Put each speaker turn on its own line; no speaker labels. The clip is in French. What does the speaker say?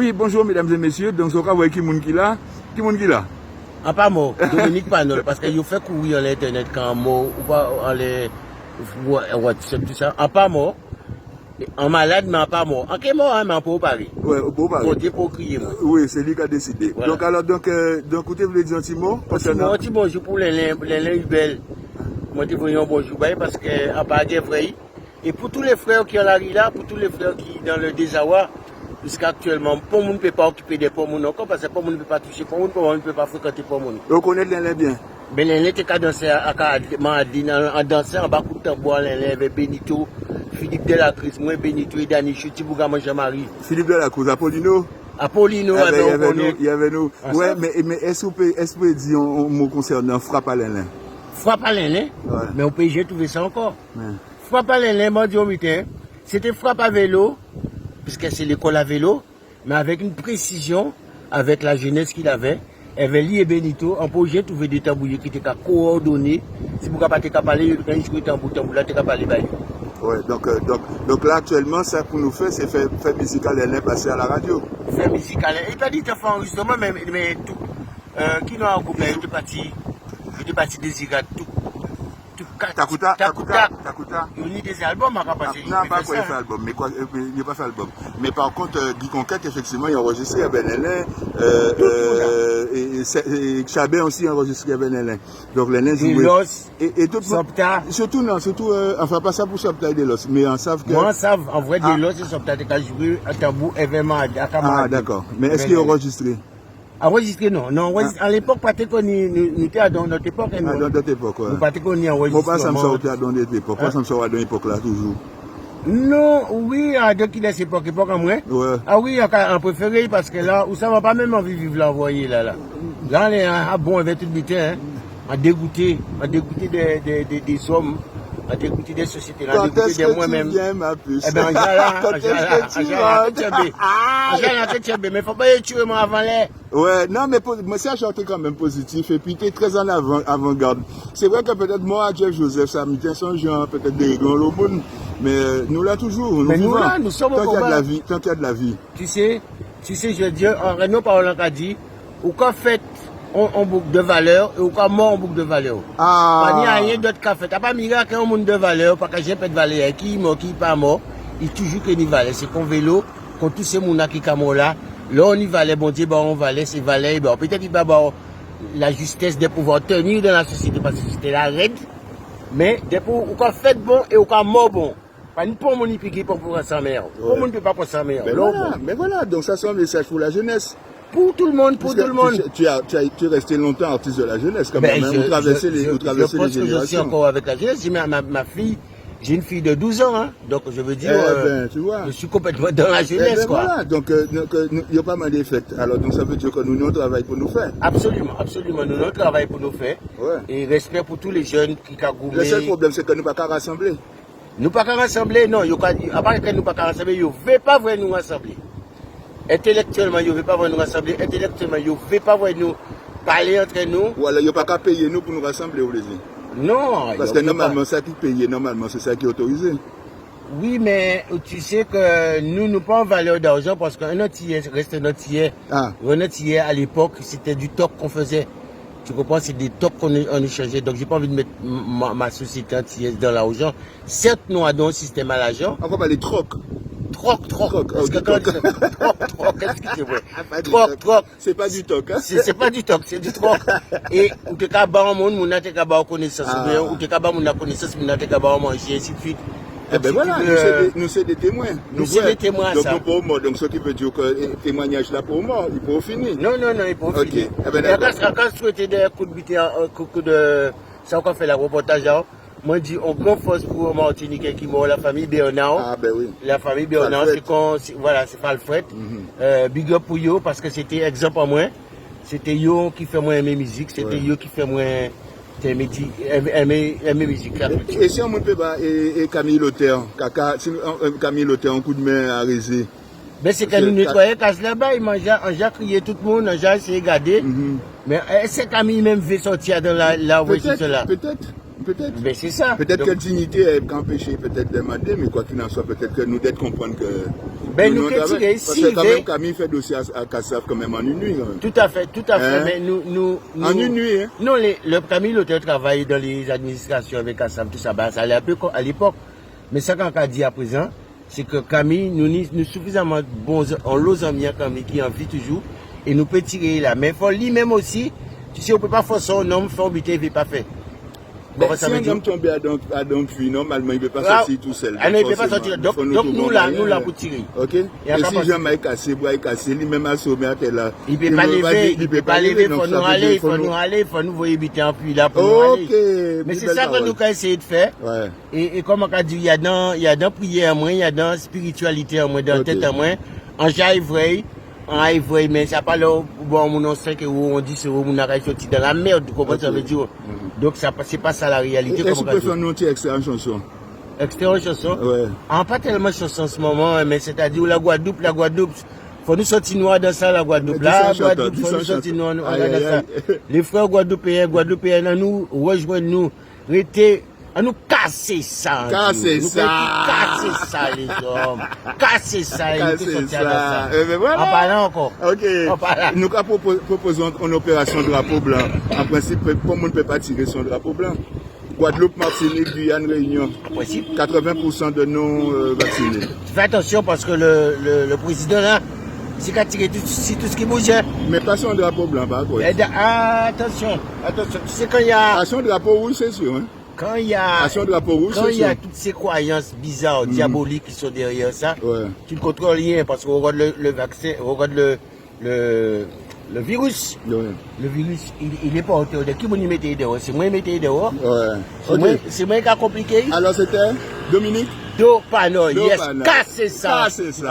Oui, bonjour mesdames et messieurs. Donc, ce cas, qui moun qui là? Qui moun qui là?
En pas mot, Dominique Panol, parce qu'il fait courir en l'internet quand mot, ou pas en les WhatsApp, tout ça. En pas mot, en malade, mais en pas mort. En quel mot, hein, mais en pour Paris.
Ouais, pour Paris.
Pour dire, pour crier, moi.
Oui, c'est lui qui a décidé.
Voilà.
Donc, écoutez, vous voulez dire un petit mot?
Un petit bonjour pour les Ubel. Moi, je veux un bonjour, parce que, en pas de vrai. Et pour tous les frères qui ont la là, pour tous les frères qui dans le désarroi, jusqu'actuellement, pour le monde ne peut pas occuper des pommes encore, parce que pour le monde ne peut pas toucher pour le monde ne peut pas fréquenter pour le monde.
On connaît l'un bien.
Mais l'un était qu'à danser à Madine, en dansant en bas coup de tambour, l'un avec Benito, Philippe Delacruz, moi Benito et Dani Chouti, Bougama Jean-Marie.
Philippe Delacruz, Apollino.
Apollino,
il y avait nous. Ouais, mais est-ce que vous pouvez dire un mot concernant frappe à l'un?
Frappe à l'un,
ouais.
Mais au pays, j'ai trouvé ça encore.
Ouais.
Frappe à l'un, moi, du matin, c'était frappe à vélo, puisque c'est l'école à vélo, mais avec une précision, avec la jeunesse qu'il avait. Eveli et Benito, en projet, trouvé des tambouillés qui étaient coordonnés. Si vous n'avez pas parlé, quand il jouait tambour, là, tu n'as pas parlé.
Ouais, donc là, actuellement, ça pour nous faire, c'est faire musical et passer à la radio.
Faire musical. Il t'a dit, tu as fait enregistrement, mais tout. Qui n'a pas coupé, il était parti désirer tout.
Takuta.
Il y a des albums à passer.
Non, pas quoi il fait album, mais quoi, il n'a pas fait album. Mais par contre, Guy Conquête, effectivement, il a enregistré à Benelin, et Chabé aussi a enregistré à Benelin. Donc, les joué. Et tout surtout, enfin, pas ça pour Sopta et Delos, mais en savent que.
Moi, en savent, en vrai, Delos et Sopta, tu as joué à Tabou, événement à Kamara.
Ah, d'accord. Mais est-ce qu'il a enregistré?
Enregistré, non. Non, à l'époque, pas qu'on nous était dans notre époque.
Dans notre époque, ouais.
Nous pas qu'on y enregistré.
Moi, pas ça me sort dans notre époque. Pas ça me sort dans l'époque là, toujours.
Non, oui, donc il est époque en moi.
Ouais.
Ah oui, en préféré, parce que là, où ça va pas même envie de vivre l'envoyer là. Là, on est bon avec tout le butin, hein. À dégoûter des hommes. À dégoûter des sociétés, à dégoûter de moi-même.
Ma puce.
Eh bien, mais faut pas y tuer moi avant l'air.
Ouais, non, mais moi, c'est un chanteur quand même positif, et puis tu es très en avant-garde. C'est vrai que peut-être moi, Jeff Joseph, ça me tient son genre, peut-être des grands lobons, mais nous là toujours,
nous sommes au combat.
Tant qu'il y a de la vie.
Tu sais, je veux dire, Renaud Parlant a dit, ou quand fait on boucle de valeur et ou quand mort on boucle de valeur.
Ah.
Il n'y a rien d'autre qu'à faire. T'as pas miracle qu'un monde de valeur, parce que j'ai pas de valeur. Qui mort, qui pas mort, il toujours que ni valeur. C'est qu'on vélo, qu'on tous ces mounas qui sont là, là on y valait, bon Dieu, on valait, c'est valait, bon, peut-être il va avoir la justesse de pouvoir tenir dans la société, parce que c'était la règle, mais pour ou quand fait bon et ou quand mort bon. Pas ni pour mon piqué pour sa mère. Pour mon ne peut pas pour sa mère.
Mais voilà, donc ça c'est un message pour la jeunesse.
Pour tout le monde, pour tout le monde.
Tu es resté longtemps artiste de la jeunesse, quand même. Vous traversez les générations.
Je pense que je suis encore avec la jeunesse. Ma fille, j'ai une fille de 12 ans, hein. Donc je veux dire,
tu vois.
je suis complètement dans la jeunesse, quoi.
Voilà, donc il n'y a pas mal d'effets. Alors donc ça veut dire que nous travaillons pour nous faire.
Absolument. Nous travaillons pour nous faire.
Ouais.
Et respect pour tous les jeunes qui cagoument.
Le seul problème, c'est que nous ne pouvons pas rassembler.
Nous ne pouvons pas rassembler, non. À part que nous ne pouvons pas rassembler, ils ne veulent pas voir nous rassembler. Intellectuellement, ils ne veulent pas voir nous rassembler. Intellectuellement, ils ne veulent pas voir nous parler entre nous.
Ou alors, ils ne peuvent pas payer nous pour nous rassembler, vous voulez dire?
Non.
Parce que normalement, ça qui paye, normalement, c'est ça qui est autorisé.
Oui, mais tu sais que nous ne pas en valeur d'argent parce qu'un entier reste un entier. Un entier à l'époque, c'était du toc qu'on faisait. Tu comprends, c'est des tocs qu'on échangeait. Donc, j'ai pas envie de mettre ma société entière dans l'argent. Certes, nous avons un système à l'argent.
On va parler troc.
Troc. Parce que quand troc, qu'est-ce que c'est vrai? Troc.
C'est pas du toc, hein?
C'est pas du toc, c'est du troc. Et, ou t'es qu'à bas au monde, on a t'es qu'à bas en connaissance. Ou t'es qu'à bas mon connaissance, on a t'es qu'à bas en manger, ainsi de suite.
Eh ben voilà, nous sommes des témoins.
Nous sommes des témoins,
donc,
ça.
Donc, pour mort, donc, ce qui veut dire que le témoignage là pour mort, il peut finir.
Non, il peut finir.
Eh ben d'accord.
Quand je souhaitais des coups de bité, ça qu'on fait la reportage là, moi je dis, on grand force pour Martinique qui mort, la famille Bernard.
Ah ben oui.
La famille Bernard, c'est pas Alfred. Big up pour yo, parce que c'était exemple à moi. C'était yo qui fait moins aimer musique, c'était yo qui fait moins aimer musique.
Et si on ne peut pas, et Camille Lothaire, Camille Lothaire, un coup de main à Rézé.
Ben c'est quand nous nettoyons casse là-bas, il a crié tout le monde, on a essayé de garder. Mais est-ce que Camille même veut sortir dans la voiture là?
Peut-être. Peut-être.
Mais c'est ça.
Peut-être
Donc,
que dignité est empêchée, peut-être demander, mais quoi qu'il en soit, peut-être que nous d'être comprendre que.
nous que tirer
parce
ici,
que quand même Camille fait dossier à Kassav quand même en une nuit. Quand même.
tout à fait,
Hein?
mais nous
En une nuit, hein?
non, le Camille l'auteur travaille dans les administrations avec Kassam, tout ça, bah, ça allait un peu à l'époque. Mais ça qu'on a dit à présent, c'est que Camille, nous suffisamment bons, on l'ose en bien Camille qui en vit toujours, et nous peut tirer là. Mais il faut lui-même aussi, tu sais, on peut pas forcer un homme, faire buter, il ne veut pas faire. Bon,
Mais
ça
si
veut
un
dire.
homme tombe à donc puis normalement il ne peut pas
Ah,
sortir tout seul.
ah non, il ne peut pas sortir. Donc nous là pour tirer.
Ok. Et si Jean est cassé, bois est cassé, lui-même assommé à tel là.
Il ne peut pas lever, il peut pas lever, il faut nous aller, il faut nous voyer buter en pluie là pour nous aller. Mais c'est ça que nous avons essayé de faire.
Ouais.
Et comme on a dit, il y a dans prière en moins, il y a dans spiritualité en moins, dans la tête en moins. En vrai, mais ça pas là, bon, on sait que on dit c'est on a sorti dans la merde, tu comprends ça veut dire. Donc ça c'est pas ça la réalité.
Est-ce que tu peux faire une autre extrait en chanson?
Extérieur chanson?
Ouais.
Pas tellement chanson en ce moment, mais c'est-à-dire la Guadeloupe, faut nous sortir noir dans ça, la Guadeloupe. La Guadeloupe, faut nous sortir noir dans ça. Les frères Guadeloupéens, nous, rejoignent-nous, restez, à nous casser ça.
Casser ça.
Casser ça, les hommes. Casser ça.
Casser ça. Mais voilà.
En parlant encore.
Ok. Nous proposons une opération drapeau blanc. En principe, comme on ne peut pas tirer son drapeau blanc. Guadeloupe, Martinique, Guyane, Réunion. 80% de non vaccinés.
Fais attention parce que le président là, c'est qu'à tirer tout ce qui bouge.
Mais pas son drapeau blanc, par contre.
Attention. Tu sais quand il y a.
À son drapeau rouge, c'est sûr. Hein?
Quand il y a.
À son drapeau rouge,
quand il y a toutes ces croyances bizarres, diaboliques qui sont derrière ça, tu ne contrôles rien parce qu'on regarde le vaccin, on regarde le virus.
Ouais.
Le virus, il est pas au théorie. Qui vous y mettez dehors? C'est moi qui mettez dehors.
Ouais.
C'est moi qui a compliqué.
Alors c'était Dominique
Dopano, yes.
Dopano.
Cassez ça.
Cassez ça.